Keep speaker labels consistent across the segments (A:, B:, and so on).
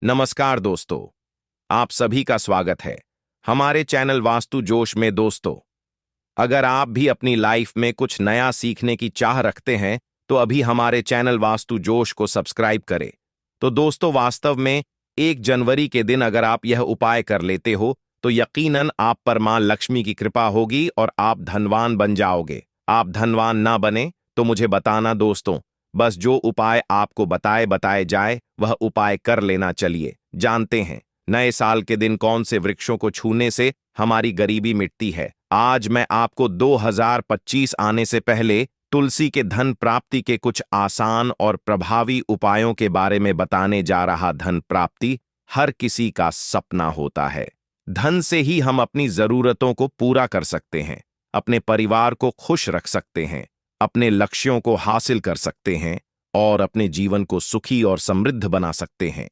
A: नमस्कार दोस्तों, आप सभी का स्वागत है हमारे चैनल वास्तु जोश में। दोस्तों, अगर आप भी अपनी लाइफ में कुछ नया सीखने की चाह रखते हैं तो अभी हमारे चैनल वास्तु जोश को सब्सक्राइब करें। तो दोस्तों, वास्तव में 1 जनवरी के दिन अगर आप यह उपाय कर लेते हो तो यकीनन आप पर मां लक्ष्मी की कृपा होगी और आप धनवान बन जाओगे। आप धनवान ना बने तो मुझे बताना दोस्तों, बस जो उपाय आपको बताए जाए वह उपाय कर लेना। चलिए जानते हैं नए साल के दिन कौन से वृक्षों को छूने से हमारी गरीबी मिटती है। आज मैं आपको 2025 आने से पहले तुलसी के धन प्राप्ति के कुछ आसान और प्रभावी उपायों के बारे में बताने जा रहा। धन प्राप्ति हर किसी का सपना होता है। धन से ही हम अपनी जरूरतों को पूरा कर सकते हैं, अपने परिवार को खुश रख सकते हैं, अपने लक्ष्यों को हासिल कर सकते हैं और अपने जीवन को सुखी और समृद्ध बना सकते हैं।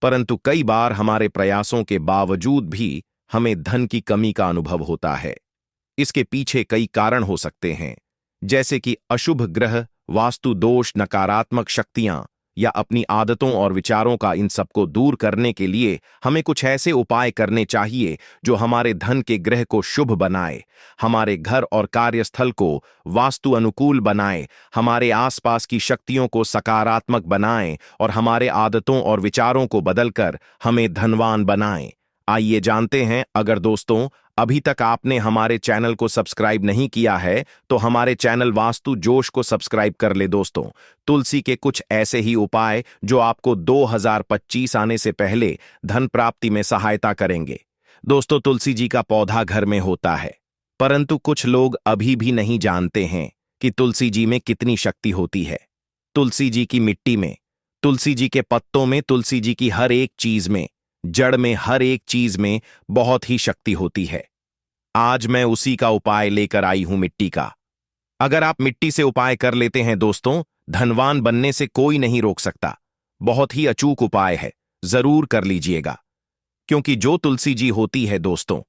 A: परंतु कई बार हमारे प्रयासों के बावजूद भी हमें धन की कमी का अनुभव होता है। इसके पीछे कई कारण हो सकते हैं, जैसे कि अशुभ ग्रह, वास्तु दोष, नकारात्मक शक्तियां या अपनी आदतों और विचारों का। इन सबको दूर करने के लिए हमें कुछ ऐसे उपाय करने चाहिए जो हमारे धन के ग्रह को शुभ बनाए, हमारे घर और कार्यस्थल को वास्तु अनुकूल बनाए, हमारे आसपास की शक्तियों को सकारात्मक बनाए और हमारे आदतों और विचारों को बदलकर हमें धनवान बनाए। आइए जानते हैं। अगर दोस्तों अभी तक आपने हमारे चैनल को सब्सक्राइब नहीं किया है तो हमारे चैनल वास्तु जोश को सब्सक्राइब कर ले। दोस्तों, तुलसी के कुछ ऐसे ही उपाय जो आपको 2025 आने से पहले धन प्राप्ति में सहायता करेंगे। दोस्तों, तुलसी जी का पौधा घर में होता है, परंतु कुछ लोग अभी भी नहीं जानते हैं कि तुलसी जी में कितनी शक्ति होती है। तुलसी जी की मिट्टी में, तुलसी जी के पत्तों में, तुलसी जी की हर एक चीज में, जड़ में, हर एक चीज में बहुत ही शक्ति होती है। आज मैं उसी का उपाय लेकर आई हूं, मिट्टी का। अगर आप मिट्टी से उपाय कर लेते हैं दोस्तों, धनवान बनने से कोई नहीं रोक सकता। बहुत ही अचूक उपाय है, जरूर कर लीजिएगा। क्योंकि जो तुलसी जी होती है दोस्तों,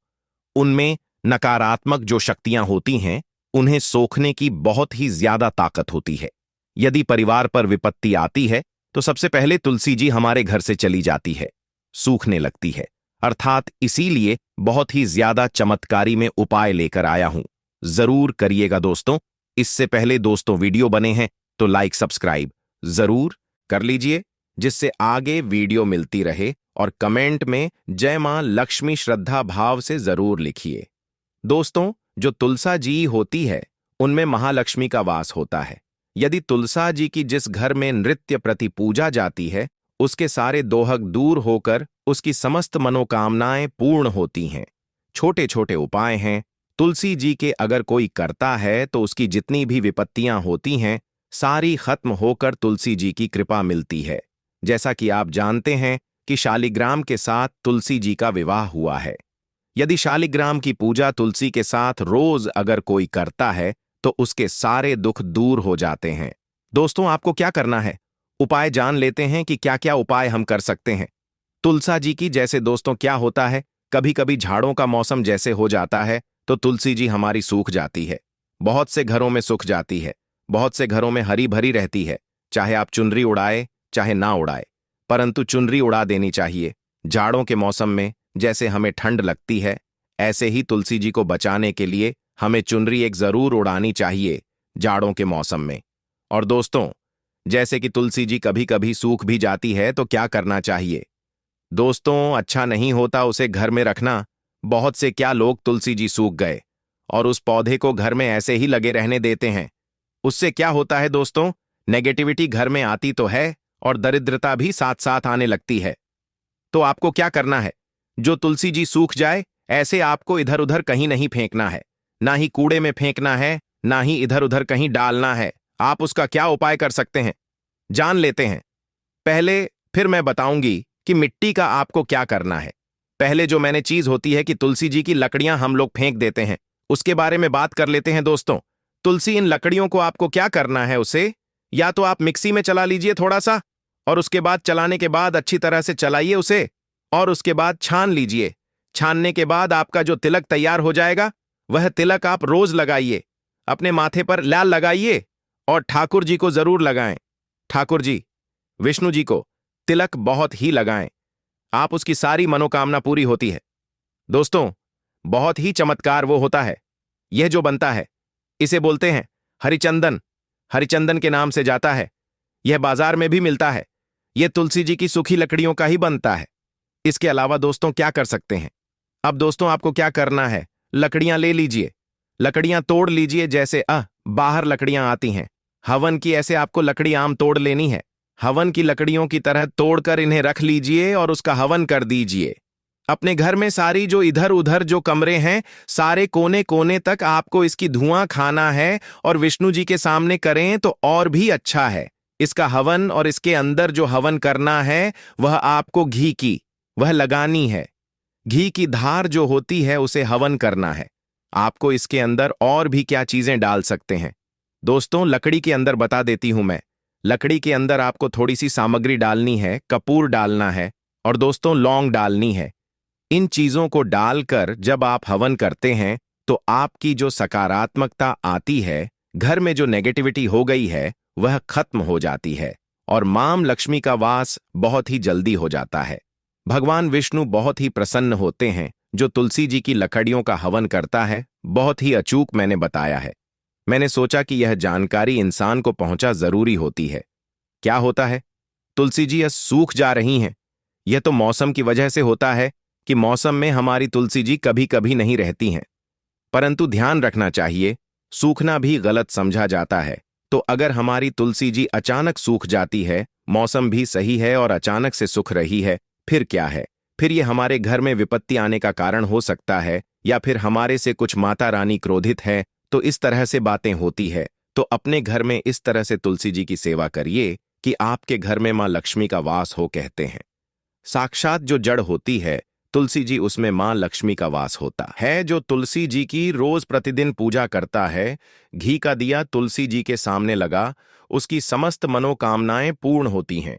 A: उनमें नकारात्मक जो शक्तियां होती हैं उन्हें सोखने की बहुत ही ज्यादा ताकत होती है। यदि परिवार पर विपत्ति आती है तो सबसे पहले तुलसी जी हमारे घर से चली जाती है, सूखने लगती है। अर्थात इसीलिए बहुत ही ज्यादा चमत्कारी में उपाय लेकर आया हूं, जरूर करिएगा दोस्तों। इससे पहले दोस्तों वीडियो बने हैं तो लाइक सब्सक्राइब जरूर कर लीजिए, जिससे आगे वीडियो मिलती रहे, और कमेंट में जय मां लक्ष्मी श्रद्धा भाव से जरूर लिखिए। दोस्तों, जो तुलसा जी होती है उनमें महालक्ष्मी का वास होता है। यदि तुलसा जी की जिस घर में नृत्य प्रति पूजा जाती है उसके सारे दोहक दूर होकर उसकी समस्त मनोकामनाएं पूर्ण होती हैं। छोटे छोटे उपाय हैं, तुलसी जी के अगर कोई करता है तो उसकी जितनी भी विपत्तियां होती हैं सारी खत्म होकर तुलसी जी की कृपा मिलती है। जैसा कि आप जानते हैं कि शालिग्राम के साथ तुलसी जी का विवाह हुआ है। यदि शालिग्राम की पूजा तुलसी के साथ रोज अगर कोई करता है तो उसके सारे दुख दूर हो जाते हैं। दोस्तों, आपको क्या करना है, उपाय जान लेते हैं कि क्या क्या उपाय हम कर सकते हैं तुलसा जी की। जैसे दोस्तों, क्या होता है, कभी कभी झाड़ों का मौसम जैसे हो जाता है तो तुलसी जी हमारी सूख जाती है। बहुत से घरों में सूख जाती है, बहुत से घरों में हरी भरी रहती है। चाहे आप चुनरी उड़ाए चाहे ना उड़ाए, परंतु चुनरी उड़ा देनी चाहिए। जाड़ों के मौसम में जैसे हमें ठंड लगती है, ऐसे ही तुलसी जी को बचाने के लिए हमें चुनरी एक जरूर उड़ानी चाहिए जाड़ों के मौसम में। और दोस्तों, जैसे कि तुलसी जी कभी कभी सूख भी जाती है तो क्या करना चाहिए दोस्तों, अच्छा नहीं होता उसे घर में रखना। बहुत से क्या लोग तुलसी जी सूख गए और उस पौधे को घर में ऐसे ही लगे रहने देते हैं। उससे क्या होता है दोस्तों, नेगेटिविटी घर में आती तो है और दरिद्रता भी साथ साथ आने लगती है। तो आपको क्या करना है, जो तुलसी जी सूख जाए ऐसे आपको इधर उधर कहीं नहीं फेंकना है, ना ही कूड़े में फेंकना है, ना ही इधर उधर कहीं डालना है। आप उसका क्या उपाय कर सकते हैं जान लेते हैं। पहले फिर मैं बताऊंगी कि मिट्टी का आपको क्या करना है। पहले जो मैंने चीज होती है कि तुलसी जी की लकड़ियां हम लोग फेंक देते हैं, उसके बारे में बात कर लेते हैं दोस्तों। तुलसी इन लकड़ियों को आपको क्या करना है, उसे या तो आप मिक्सी में चला लीजिए थोड़ा सा, और उसके बाद चलाने के बाद अच्छी तरह से चलाइए उसे, और उसके बाद छान लीजिए। छानने के बाद आपका जो तिलक तैयार हो जाएगा वह तिलक आप रोज लगाइए, अपने माथे पर लाल लगाइए और ठाकुर जी को जरूर लगाएं। ठाकुर जी, विष्णु जी को तिलक बहुत ही लगाएं। आप उसकी सारी मनोकामना पूरी होती है। दोस्तों, बहुत ही चमत्कार वो होता है। यह जो बनता है, इसे बोलते हैं हरिचंदन। हरिचंदन के नाम से जाता है। यह बाजार में भी मिलता है। यह तुलसी जी की सूखी लकड़ियों का ही बनता है। इसके अलावा दोस्तों क्या कर सकते हैं? अब दोस्तों आपको क्या करना है, लकड़ियां ले लीजिए, लकड़ियां तोड़ लीजिए। जैसे बाहर लकड़ियां आती हैं हवन की, ऐसे आपको लकड़ी आम तोड़ लेनी है। हवन की लकड़ियों की तरह तोड़कर इन्हें रख लीजिए और उसका हवन कर दीजिए। अपने घर में सारी जो इधर उधर जो कमरे हैं, सारे कोने कोने तक आपको इसकी धुआं खाना है और विष्णु जी के सामने करें तो और भी अच्छा है। इसका हवन, और इसके अंदर जो हवन करना है वह आपको घी की वह लगानी है। घी की धार जो होती है उसे हवन करना है। आपको इसके अंदर और भी क्या चीजें डाल सकते हैं दोस्तों, लकड़ी के अंदर बता देती हूं मैं। लकड़ी के अंदर आपको थोड़ी सी सामग्री डालनी है, कपूर डालना है और दोस्तों लौंग डालनी है। इन चीजों को डालकर जब आप हवन करते हैं तो आपकी जो सकारात्मकता आती है, घर में जो नेगेटिविटी हो गई है वह खत्म हो जाती है और मां लक्ष्मी का वास बहुत ही जल्दी हो जाता है। भगवान विष्णु बहुत ही प्रसन्न होते हैं जो तुलसी जी की लकड़ियों का हवन करता है। बहुत ही अचूक मैंने बताया है। मैंने सोचा कि यह जानकारी इंसान को पहुंचा जरूरी होती है। क्या होता है, तुलसी जी यह सूख जा रही हैं। यह तो मौसम की वजह से होता है कि मौसम में हमारी तुलसी जी कभी कभी नहीं रहती हैं। परंतु ध्यान रखना चाहिए, सूखना भी गलत समझा जाता है। तो अगर हमारी तुलसी जी अचानक सूख जाती है, मौसम भी सही है और अचानक से सूख रही है, फिर क्या है? फिर ये हमारे घर में विपत्ति आने का कारण हो सकता है, या फिर हमारे से कुछ माता रानी क्रोधित है, तो इस तरह से बातें होती है। तो अपने घर में इस तरह से तुलसी जी की सेवा करिए कि आपके घर में मां लक्ष्मी का वास हो। कहते हैं साक्षात जो जड़ होती है तुलसी जी, उसमें मां लक्ष्मी का वास होता है। जो तुलसी जी की रोज प्रतिदिन पूजा करता है, घी का दिया तुलसी जी के सामने लगा, उसकी समस्त मनोकामनाएं पूर्ण होती हैं।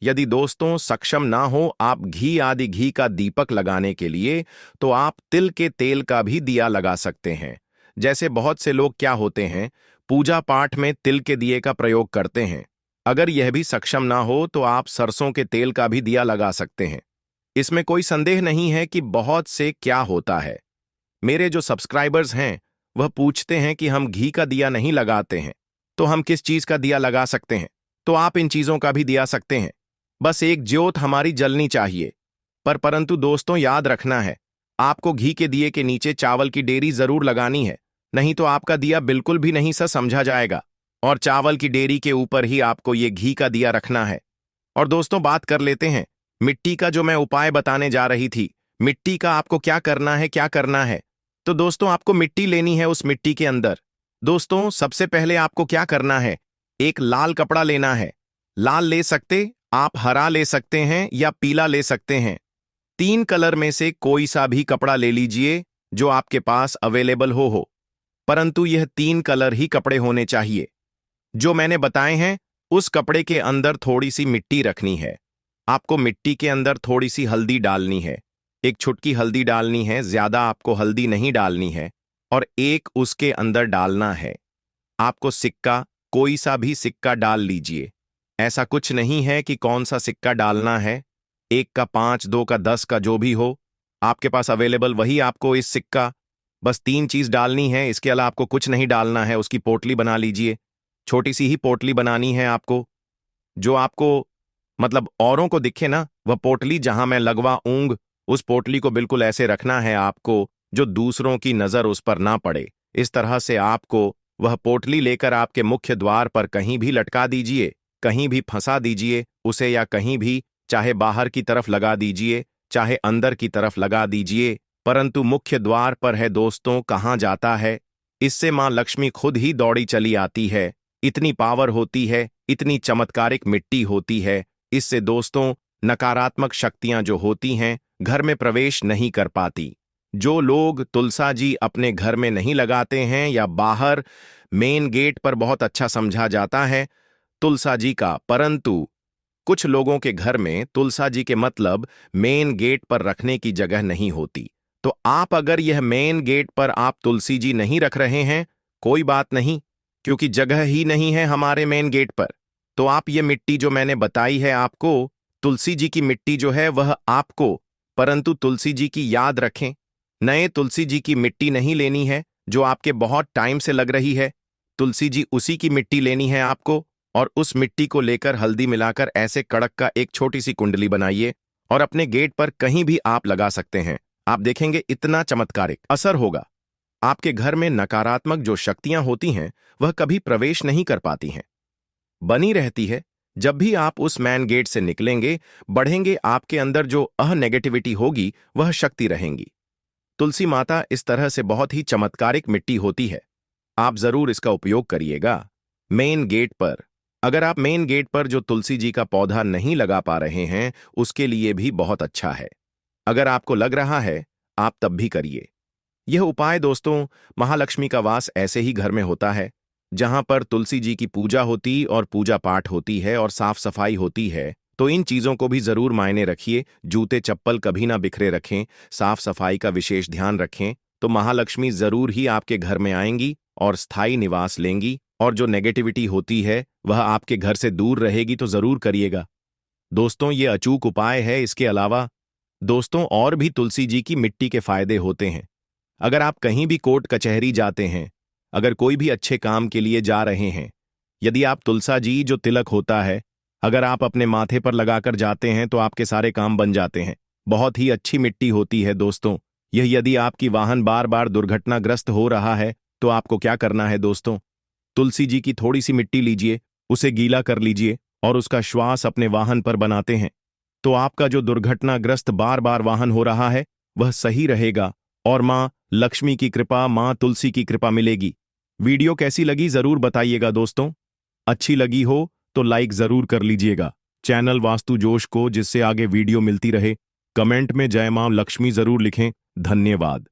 A: यदि दोस्तों सक्षम ना हो आप घी आदि घी का दीपक लगाने के लिए, तो आप तिल के तेल का भी दिया लगा सकते हैं। जैसे बहुत से लोग क्या होते हैं, पूजा पाठ में तिल के दिए का प्रयोग करते हैं। अगर यह भी सक्षम ना हो तो आप सरसों के तेल का भी दिया लगा सकते हैं। इसमें कोई संदेह नहीं है कि बहुत से क्या होता है, मेरे जो सब्सक्राइबर्स हैं वह पूछते हैं कि हम घी का दिया नहीं लगाते हैं, तो हम किस चीज का दिया लगा सकते हैं? तो आप इन चीजों का भी दिया सकते हैं। बस एक ज्योत हमारी जलनी चाहिए। परंतु दोस्तों याद रखना है, आपको घी के दिए के नीचे चावल की डेरी जरूर लगानी है, नहीं तो आपका दिया बिल्कुल भी नहीं सा समझा जाएगा। और चावल की डेरी के ऊपर ही आपको ये घी का दिया रखना है। और दोस्तों बात कर लेते हैं मिट्टी का, जो मैं उपाय बताने जा रही थी। मिट्टी का आपको क्या करना है, क्या करना है? तो दोस्तों आपको मिट्टी लेनी है। उस मिट्टी के अंदर दोस्तों सबसे पहले आपको क्या करना है, एक लाल कपड़ा लेना है। लाल ले सकते आप, हरा ले सकते हैं या पीला ले सकते हैं। 3 कलर में से कोई सा भी कपड़ा ले लीजिए जो आपके पास अवेलेबल हो। परंतु यह 3 कलर ही कपड़े होने चाहिए जो मैंने बताए हैं। उस कपड़े के अंदर थोड़ी सी मिट्टी रखनी है। आपको मिट्टी के अंदर थोड़ी सी हल्दी डालनी है। एक छुटकी हल्दी डालनी है, ज्यादा आपको हल्दी नहीं डालनी है। और एक उसके अंदर डालना है आपको सिक्का, कोई सा भी सिक्का डाल लीजिए। ऐसा कुछ नहीं है कि कौन सा सिक्का डालना है, 1 का 5, 2 का 10 का जो भी हो आपके पास अवेलेबल वही आपको इस सिक्का। बस 3 चीज डालनी है, इसके अलावा आपको कुछ नहीं डालना है। उसकी पोटली बना लीजिए, छोटी सी ही पोटली बनानी है आपको, जो आपको मतलब औरों को दिखे ना वह पोटली, जहां मैं लगवा ऊंग उस पोटली को बिल्कुल ऐसे रखना है आपको जो दूसरों की नजर उस पर ना पड़े। इस तरह से आपको वह पोटली लेकर आपके मुख्य द्वार पर कहीं भी लटका दीजिए, कहीं भी फंसा दीजिए उसे, या कहीं भी चाहे बाहर की तरफ लगा दीजिए चाहे अंदर की तरफ लगा दीजिए। परंतु मुख्य द्वार पर है दोस्तों, कहाँ जाता है, इससे मां लक्ष्मी खुद ही दौड़ी चली आती है। इतनी पावर होती है, इतनी चमत्कारिक मिट्टी होती है। इससे दोस्तों नकारात्मक शक्तियां जो होती हैं घर में प्रवेश नहीं कर पाती। जो लोग तुलसा जी अपने घर में नहीं लगाते हैं या बाहर मेन गेट पर, बहुत अच्छा समझा जाता है तुलसा जी का, परंतु कुछ लोगों के घर में तुलसा जी के मतलब मेन गेट पर रखने की जगह नहीं होती। तो आप अगर यह मेन गेट पर आप तुलसी जी नहीं रख रहे हैं, कोई बात नहीं, क्योंकि जगह ही नहीं है हमारे मेन गेट पर। तो आप ये मिट्टी जो मैंने बताई है आपको तुलसी जी की मिट्टी जो है वह आपको, परंतु तुलसी जी की याद रखें, नए तुलसी जी की मिट्टी नहीं लेनी है जो आपके बहुत टाइम से लग रही है। तुलसी जी उसी की मिट्टी लेनी है आपको, और उस मिट्टी को लेकर हल्दी मिलाकर ऐसे कड़क का एक छोटी सी कुंडली बनाइए और अपने गेट पर कहीं भी आप लगा सकते हैं। आप देखेंगे इतना चमत्कारिक असर होगा। आपके घर में नकारात्मक जो शक्तियां होती हैं वह कभी प्रवेश नहीं कर पाती हैं, बनी रहती है। जब भी आप उस मैन गेट से निकलेंगे, बढ़ेंगे, आपके अंदर जो नेगेटिविटी होगी वह शक्ति रहेंगी। तुलसी माता इस तरह से बहुत ही चमत्कारिक मिट्टी होती है। आप जरूर इसका उपयोग करिएगा। मेन गेट पर, अगर आप मेन गेट पर जो तुलसी जी का पौधा नहीं लगा पा रहे हैं उसके लिए भी बहुत अच्छा है। अगर आपको लग रहा है, आप तब भी करिए। यह उपाय दोस्तों, महालक्ष्मी का वास ऐसे ही घर में होता है जहां पर तुलसी जी की पूजा होती और पूजा पाठ होती है और साफ सफाई होती है। तो इन चीजों को भी जरूर मायने रखिए। जूते चप्पल कभी ना बिखरे रखें, साफ सफाई का विशेष ध्यान रखें, तो महालक्ष्मी जरूर ही आपके घर में आएंगी और स्थायी निवास लेंगी, और जो नेगेटिविटी होती है वह आपके घर से दूर रहेगी। तो जरूर करिएगा दोस्तों, ये अचूक उपाय है। इसके अलावा दोस्तों और भी तुलसी जी की मिट्टी के फायदे होते हैं। अगर आप कहीं भी कोर्ट कचहरी जाते हैं, अगर कोई भी अच्छे काम के लिए जा रहे हैं, यदि आप तुलसा जी जो तिलक होता है अगर आप अपने माथे पर लगाकर जाते हैं तो आपके सारे काम बन जाते हैं। बहुत ही अच्छी मिट्टी होती है दोस्तों। यह यदि आपकी वाहन बार बार दुर्घटनाग्रस्त हो रहा है तो आपको क्या करना है दोस्तों, तुलसी जी की थोड़ी सी मिट्टी लीजिए, उसे गीला कर लीजिए और उसका श्वास अपने वाहन पर बनाते हैं, तो आपका जो दुर्घटनाग्रस्त बार बार वाहन हो रहा है वह सही रहेगा और मां लक्ष्मी की कृपा, मां तुलसी की कृपा मिलेगी। वीडियो कैसी लगी जरूर बताइएगा दोस्तों। अच्छी लगी हो तो लाइक जरूर कर लीजिएगा चैनल वास्तु जोश को, जिससे आगे वीडियो मिलती रहे। कमेंट में जय मां लक्ष्मी जरूर लिखें। धन्यवाद।